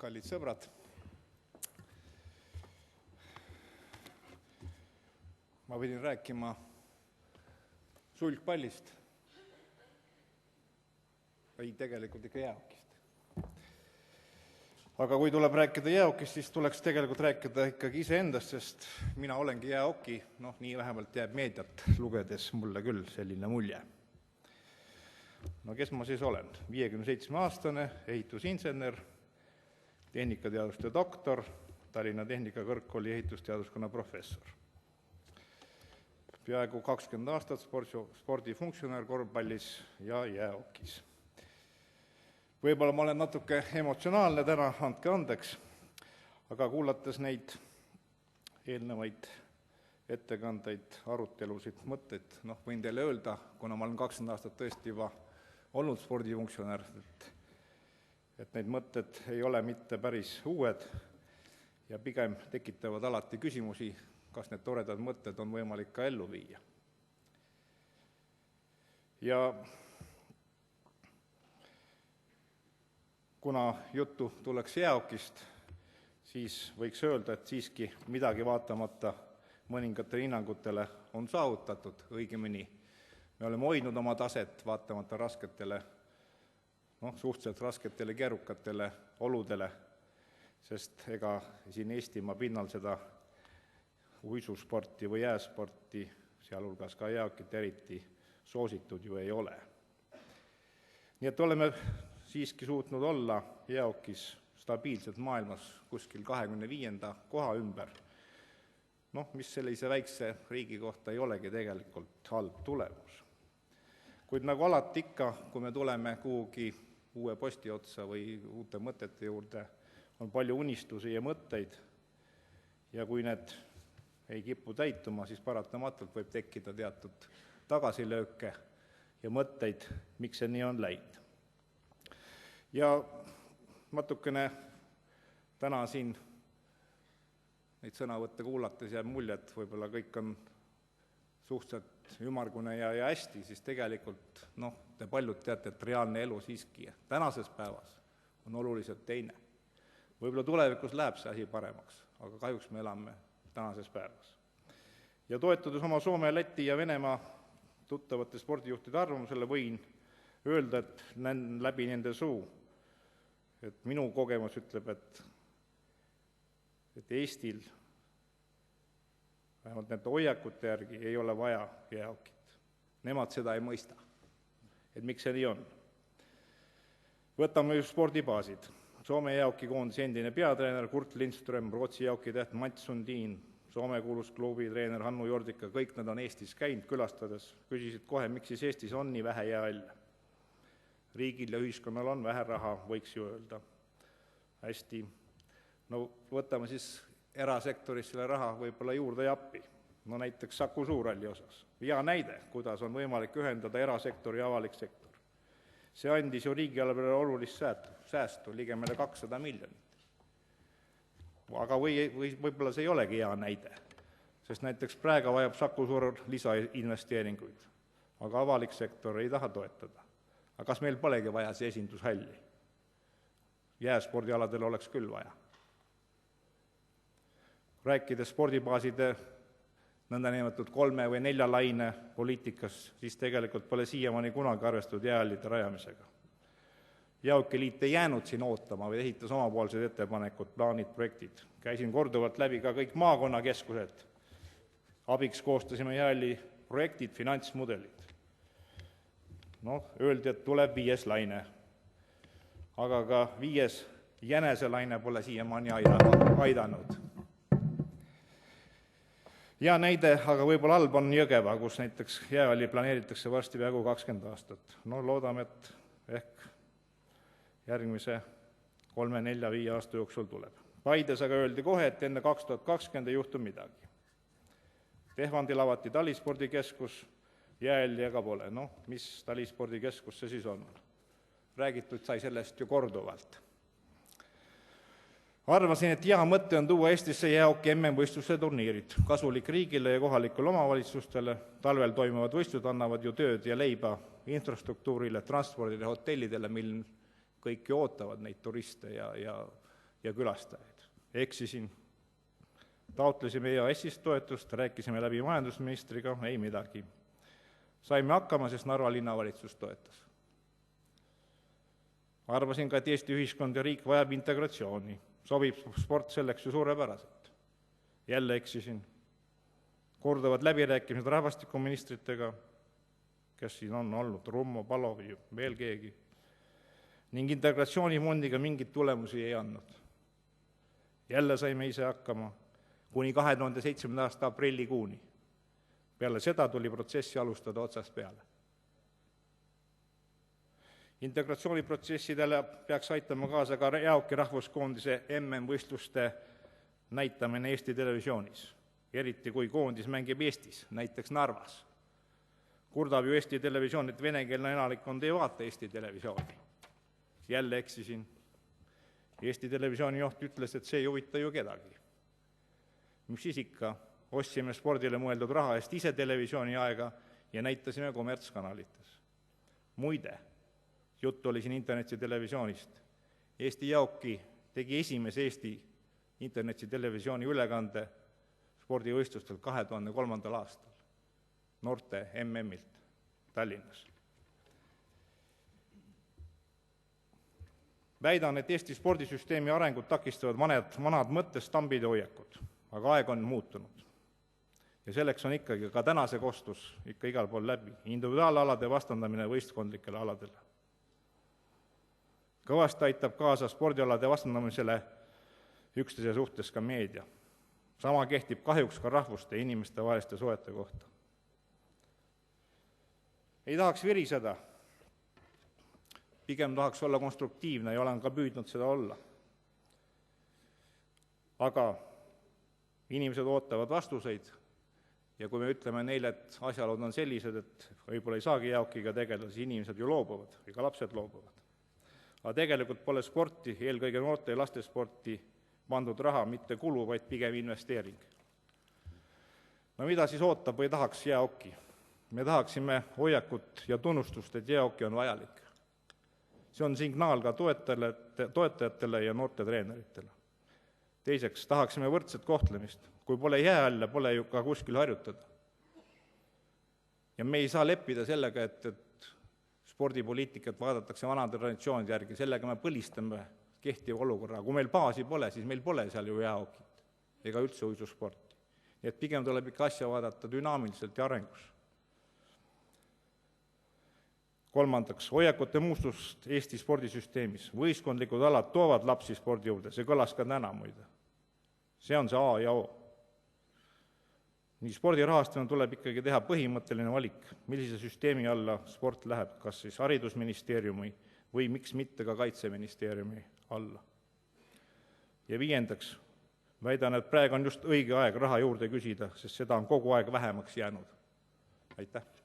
kallid sõbrad. Ma pidin rääkima sulgpallist. Ei, tegelikult ikka jäähokist. Aga kui tuleb rääkida jäähokist, siis tuleks tegelikult rääkida ikkagi iseendast, sest mina olengi jäähoki, nii vähemalt jääb meediat lugedes mulle küll selline mulje. Kes ma siis olen? 57-aastane ehitusinsener, tehnikateaduste doktor, Tallinna Tehnikakõrgkooli ehitusteaduskonna professor. Peaaegu 20 aastat spordifunktsionär korvpallis ja jäähokis. Võib-olla ma olen natuke emotsionaalne täna, andke andeks, aga kuulates neid eelnevaid ettekandeid, arutelusid, mõtteid, võin teile öelda, kuna ma olen 20 aastat tõesti juba olnud spordifunktsionär, et need mõtted ei ole mitte päris uued ja pigem tekitavad alati küsimusi, kas need toredad mõtted on võimalik ka ellu viia. Ja kuna juttu tuleks jäähokist, siis võiks öelda, et siiski midagi vaatamata mõningatele hinnangutele on saavutatud, õigemini. Me oleme hoidnud oma taset vaatamata rasketele, suhteliselt rasketele keerukatele oludele, sest ega siin Eestimaa pinnal seda uisusporti või jääsporti, sealhulgas ka jäähokit eriti soositud ju ei ole. Nii et oleme siiski suutnud olla jäähokis stabiilselt maailmas kuskil 25. koha ümber, mis sellise väikse riigi kohta ei olegi tegelikult halb tulemus. Kuid nagu alati ikka, kui me tuleme kuhugi uue posti otsa või uute mõtete juurde, on palju unistusi ja mõtteid ja kui need ei kipu täituma, siis paratamatult võib tekkida teatud tagasilööke ja mõtteid, miks see nii on läinud. Ja natukene täna siin neid sõnavõtte kuulates jääb mulje, et võib-olla kõik on suhteliselt ümmargune ja hästi, siis tegelikult, te paljud teate, et reaalne elu siiski tänases päevas on oluliselt teine. Võib-olla tulevikus läheb see asi paremaks, aga kahjuks me elame tänases päevas. Ja toetudes oma Soome, Läti ja Venemaa tuttavate spordijuhtide arvamusele võin öelda, et läbi nende suu, et minu kogemus ütleb, et Eestil vähemalt nende hoiakute järgi ei ole vaja jäähokit. Nemad seda ei mõista, et miks see nii on. Võtame just spordibaasid. Soome jäähokikoondise endine peatreener Kurt Lindström, Rootsi jäähokitäht Mats Sundin, Soome kuulus klubi treener Hannu Jordika, kõik nad on Eestis käinud külastades, küsisid kohe, miks siis Eestis on nii vähe jäähalle. Riigil ja ühiskonnal on vähe raha, võiks ju öelda. Hästi, võtame siis erasektoris selle raha võib-olla juurde ja appi. Näiteks Saku Suurhalli osas. Hea näide, kuidas on võimalik ühendada erasektor ja avalik sektor. See andis ju riigieelarvele olulist säästu, ligemale 200 miljonit. Aga võib-olla see ei olegi hea näide, sest näiteks praegu vajab Saku Suurhall lisainvesteeringuid, aga avalik sektor ei taha toetada. Aga kas meil polegi vaja see esindushalli? Jääspordialadel oleks küll vaja. Rääkides spordibaaside nõndanimetatud 3 või 4 laine poliitikas, siis tegelikult pole siiamaani kunagi arvestatud jäähallide rajamisega. Jäähokiliit ei jäänud siin ootama või esitas omapoolsed ettepanekud, plaanid, projektid. Käisin korduvalt läbi ka kõik maakonnakeskused. Abiks koostasime jäähalli projektid, finantsmudelid. Öeldi, et tuleb 5. laine. Aga ka 5. jäneselaine pole siiamaani aidanud. Ja näide, aga võib-olla halb on Jõgeva, kus näiteks jäähalli planeeritakse varsti peaaegu 20 aastat. Loodame, et ehk järgmise 3, 4, 5 aasta jooksul tuleb. Paides aga öeldi kohe, et enne 2020 ei juhtu midagi. Tehvandil avati talispordikeskus, jäähalli aga pole. Mis talispordikeskus see siis on? Räägitud sai sellest ju korduvalt. Arvasin, et hea mõte on tuua Eestisse jäähoki MM-võistluste turniirid. Kasulik riigile ja kohalikule omavalitsustele. Talvel toimuvad võistlused annavad ju tööd ja leiba infrastruktuurile, transpordile, hotellidele, mil kõik ju ootavad neid turiste ja ja külastajaid. Eksisin. Taotlesime EAS-ist toetust, rääkisime läbi majandusministriga, ei midagi. Saime hakkama, sest Narva linnavalitsus toetas. Arvasin ka, et Eesti ühiskond ja riik vajab integratsiooni. Sobib sport selleks ju suurepäraselt. Jälle eksisin. Korduvad läbirääkimised rahvastikuministritega, kes siin on olnud, Rummo, Palov ja veel keegi, ning integratsioonifondiga mingit tulemusi ei andnud. Jälle saime ise hakkama kuni 2007. aasta aprillikuuni. Peale seda tuli protsessi alustada otsast peale. Integratsiooniprotsessidele peaks aitama kaasa ka Jaoki rahvuskoondise MM-võistluste näitamine Eesti televisioonis, eriti kui koondis mängib Eestis, näiteks Narvas. Kurdab ju Eesti televisioon, et venekeelne elanikkond ei vaata Eesti televisiooni. Jälle eksisin. Eesti televisiooni juht ütles, et see ei huvita ju kedagi. Mis siis ikka, ostsime spordile mõeldud raha eest ise televisiooni aega ja näitasime kommertskanalites. Muide, jutt oli siin internetitelevisioonist. Eesti Jaoki tegi esimese Eesti internetitelevisiooni ülekande spordivõistlustel 2003. aastal noorte MM-ilt Tallinnas. Väidan, et Eesti spordisüsteemi arengut takistavad vanad mõttestambid ja hoiakud, aga aeg on muutunud. Ja selleks on ikkagi ka tänase kostus ikka igal pool läbi. Individuaalalade vastandamine võistkondlikele aladele. Kõvasti aitab kaasa spordialade vastandamisele üksteise suhtes ka meedia. Sama kehtib kahjuks ka rahvuste ja inimeste vaheliste suhete kohta. Ei tahaks viriseda, pigem tahaks olla konstruktiivne ja olen ka püüdnud seda olla. Aga inimesed ootavad vastuseid ja kui me ütleme neile, et asjalood on sellised, et võib-olla ei saagi Jaokiga tegeleda, siis inimesed ju loobuvad või ka lapsed loobuvad. Aga tegelikult pole sporti, eelkõige noorte ja laste sporti pandud raha mitte kulu, vaid pigem investeering. No mida siis ootab või tahaks Jaoki? Me tahaksime hoiakut ja tunnustust, et Jaoki on vajalik. See on signaal ka toetajatele ja noorte treeneritele. Teiseks, tahaksime võrdset kohtlemist. Kui pole jäähalle, pole ju ka kuskil harjutada. Ja me ei saa leppida sellega, et spordipoliitikat vaadatakse vanade traditsioonide järgi, sellega me põlistame kehtiva olukorra. Kui meil baasi pole, siis meil pole seal ju jäähokit ega üldse uisusporti. Nii et pigem tuleb ikka asja vaadata dünaamiliselt ja arengus. Kolmandaks, hoiakute muustust Eesti spordisüsteemis. Võistkondlikud alad toovad lapsi spordi juurde, see kõlas ka täna muide. See on see A ja O. Nii spordi rahastamine tuleb ikkagi teha põhimõtteline valik, millise süsteemi alla sport läheb, kas siis haridusministeeriumi või miks mitte ka Kaitseministeeriumi alla. Ja viiendaks, väidan, et praegu on just õige aeg raha juurde küsida, sest seda on kogu aeg vähemaks jäänud. Aitäh!